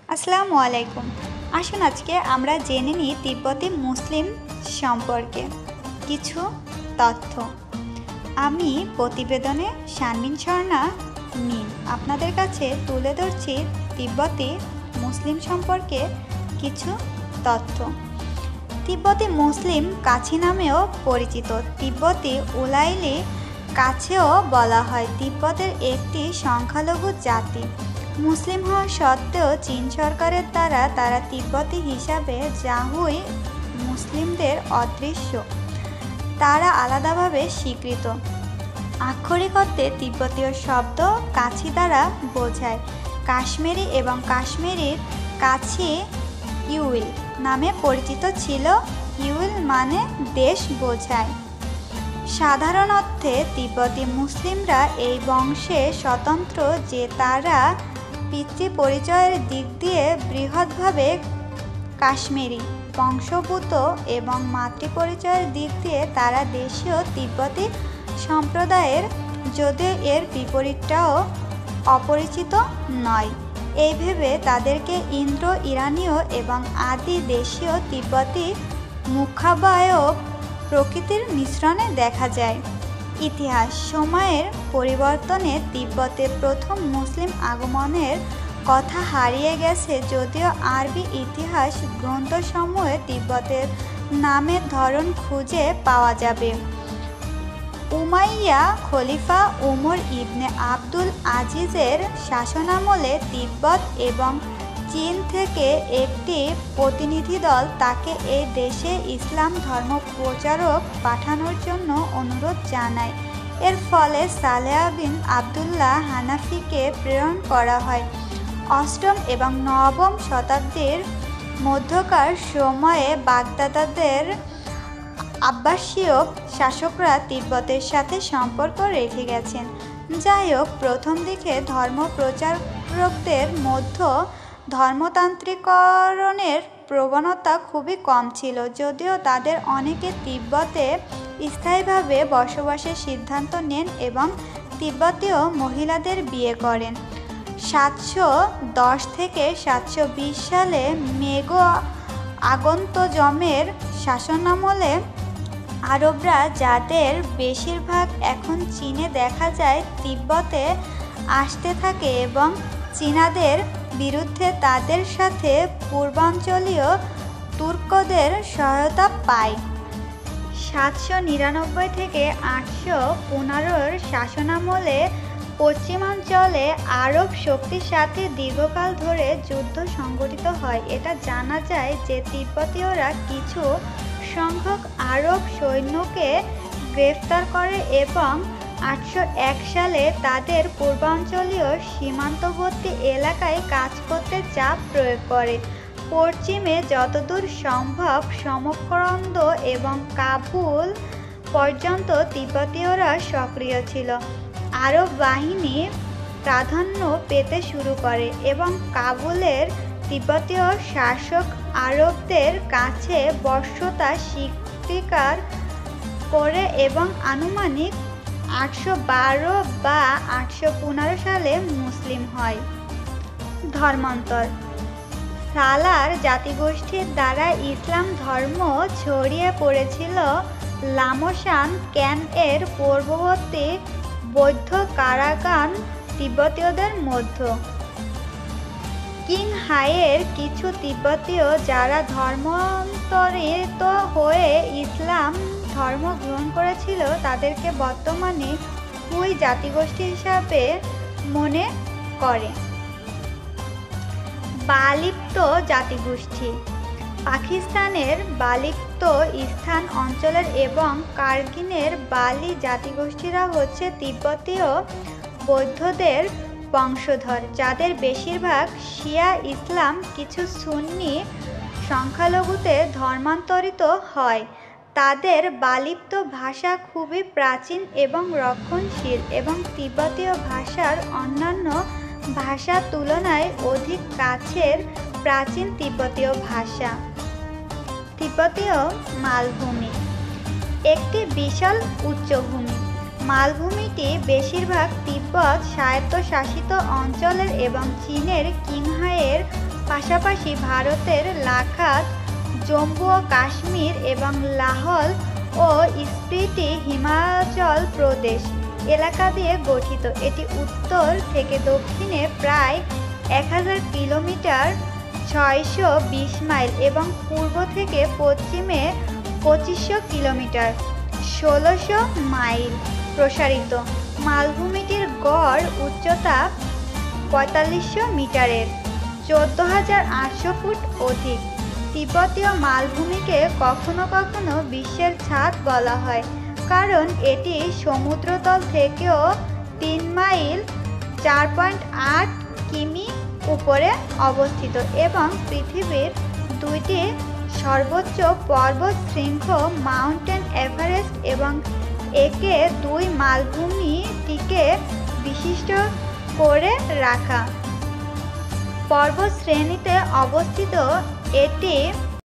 আসসালামু আলাইকুম। আসুন আজকে আমরা জেনে নিই তিব্বতি মুসলিম সম্পর্কে কিছু তথ্য। আমি প্রতিবেদনে শানমিন ঝর্ণা মিন আপনাদের কাছে তুলে ধরছি তিব্বতি মুসলিম সম্পর্কে কিছু তথ্য। তিব্বতি মুসলিম কাছি নামেও পরিচিত। তিব্বতি উলাইলি কাছেও বলা হয়। তিব্বতের একটি সংখ্যালঘু জাতি। মুসলিম হওয়া সত্ত্বেও চীন সরকারের দ্বারা তারা তিব্বতি হিসাবে জাহুই মুসলিমদের অদৃশ্য, তারা আলাদাভাবে স্বীকৃত। আক্ষরিক অর্থে তিব্বতীয় শব্দ কাছি দ্বারা বোঝায়। কাশ্মীরি এবং কাশ্মীরির কাছি ইউইল নামে পরিচিত ছিল। ইউইল মানে দেশ বোঝায়। সাধারণ অর্থে তিব্বতি মুসলিমরা এই বংশে স্বতন্ত্র যে তারা পিতৃ পরিচয়ের দিক দিয়ে বৃহৎভাবে কাশ্মীরি বংশোদ্ভূত এবং মাতৃ পরিচয়ের দিক দিয়ে তারা দেশীয় তিব্বতি সম্প্রদায়ের, যদিও এর বিপরীতটাও অপরিচিত নয়। এই ভেবে তাদেরকে ইন্দো ইরানীয় এবং আদি দেশীয় তিব্বতি মুখাবয়ব প্রকৃতির মিশ্রণে দেখা যায়। ইতিহাস সময়ের পরিবর্তনে তিব্বতে প্রথম মুসলিম আগমনের কথা হারিয়ে গেছে, যদিও আরবি ইতিহাস গ্রন্থসমূহে তিব্বতের নামের ধরন খুঁজে পাওয়া যাবে। উমাইয়া খলিফা উমর ইবনে আবদুল আজিজের শাসনামলে তিব্বত এবং চীন থেকে একটি প্রতিনিধি দল তাকে এই দেশে ইসলাম ধর্ম প্রচারক পাঠানোর জন্য অনুরোধ জানায়। এর ফলে সালেহ বিন আবদুল্লাহ হানাফিকে প্রেরণ করা হয়। অষ্টম এবং নবম শতাব্দীর মধ্যকার সময়ে বাগদাদের আব্বাসীয় শাসকরা তিব্বতের সাথে সম্পর্ক রেখে গেছেন। যাই হোক, প্রথম দিকে ধর্ম প্রচারকদের মধ্যে ধর্মতান্ত্রিকরণের প্রবণতা খুবই কম ছিল, যদিও তাদের অনেকে তিব্বতে স্থায়ীভাবে বসবাসের সিদ্ধান্ত নেন এবং তিব্বতীয় মহিলাদের বিয়ে করেন। 710 থেকে 720 সালে মেঘ আগন্তজমের শাসনামলে আরবরা, যাদের বেশিরভাগ এখন চীনে দেখা যায়, তিব্বতে আসতে থাকে এবং চীনাদের বিরুদ্ধে তাদের সাথে পূর্বাঞ্চলীয় তুর্কদের সহায়তা পায়। 799 থেকে 815 শাসনামলে পশ্চিমাঞ্চলে আরব শক্তির সাথে দীর্ঘকাল ধরে যুদ্ধ সংঘটিত হয়। এটা জানা যায় যে তিব্বতীয়রা কিছু সংখ্যক আরব সৈন্যকে গ্রেফতার করে এবং 801 সালে তাদের পূর্বাঞ্চলীয় সীমান্তবর্তী এলাকায় কাজ করতে চাপ প্রয়োগ করে। পশ্চিমে যতদূর সম্ভব সমরকন্দ এবং কাবুল পর্যন্ত তিব্বতীয়রা সক্রিয় ছিল। আরব বাহিনী প্রাধান্য পেতে শুরু করে এবং কাবুলের তিব্বতীয় শাসক আরবদের কাছে বশ্যতা স্বীকার করে এবং আনুমানিক 812 বা 815 সালে মুসলিম হয়। ধর্মান্তর। সালার জাতিগোষ্ঠীর দ্বারা ইসলাম ধর্ম ছড়িয়ে পড়েছিল লামসান ক্যান এর পূর্ববর্তী বৌদ্ধ কারাগান তিব্বতীয়দের মধ্যে। কিংহাইয়ের কিছু তিব্বতীয় যারা ধর্মান্তরিত হয়ে ইসলাম ধর্ম গ্রহণ করেছিল, তাদেরকে বর্তমানে হুই জাতিগোষ্ঠী হিসাবে মনে করে। বালিপ্ত জাতিগোষ্ঠী। পাকিস্তানের বালিপ্ত স্থান অঞ্চলের এবং কার্গিনের বালি জাতিগোষ্ঠীরা হচ্ছে তিব্বতীয় বৌদ্ধদের বংশধর, যাদের বেশিরভাগ শিয়া ইসলাম কিছু সুন্নি সংখ্যালঘুতে ধর্মান্তরিত হয়। তাদের বালিপ্ত ভাষা খুবই প্রাচীন এবং রক্ষণশীল এবং তিব্বতীয় ভাষার অন্যান্য ভাষার তুলনায় অধিক কাছের প্রাচীন তিব্বতীয় ভাষা। তিব্বতীয় মালভূমি একটি বিশাল উচ্চভূমি। মালভূমিটি বেশিরভাগ তিব্বত স্বায়ত্তশাসিত অঞ্চলের এবং চীনের কিংহাইয়ের পাশাপাশি ভারতের লাখাত, জম্মু ও কাশ্মীর এবং লাহোল ও স্পিতি হিমাচল প্রদেশ এলাকা দিয়ে গঠিত। এটি উত্তর থেকে দক্ষিণে প্রায় 1000 কিলোমিটার 620 মাইল এবং পূর্ব থেকে পশ্চিমে 2500 কিলোমিটার 1600 মাইল প্রসারিত। মালভূমিটির গড় উচ্চতা 4500 মিটারের 14,800 ফুট অধিক। তিব্বতীয় মালভূমিকে কখনো কখনো বিশ্বের ছাদ বলা হয়, কারণ এটি সমুদ্রতল থেকেও 3 মাইল 4.8 কিমি উপরে অবস্থিত এবং পৃথিবীর দুইটি সর্বোচ্চ পর্বত শৃঙ্গ মাউন্টেন এভারেস্ট এবং একে দুই মালভূমিটিকে বিশিষ্ট করে রাখা পর্বত শ্রেণীতে অবস্থিত। এটি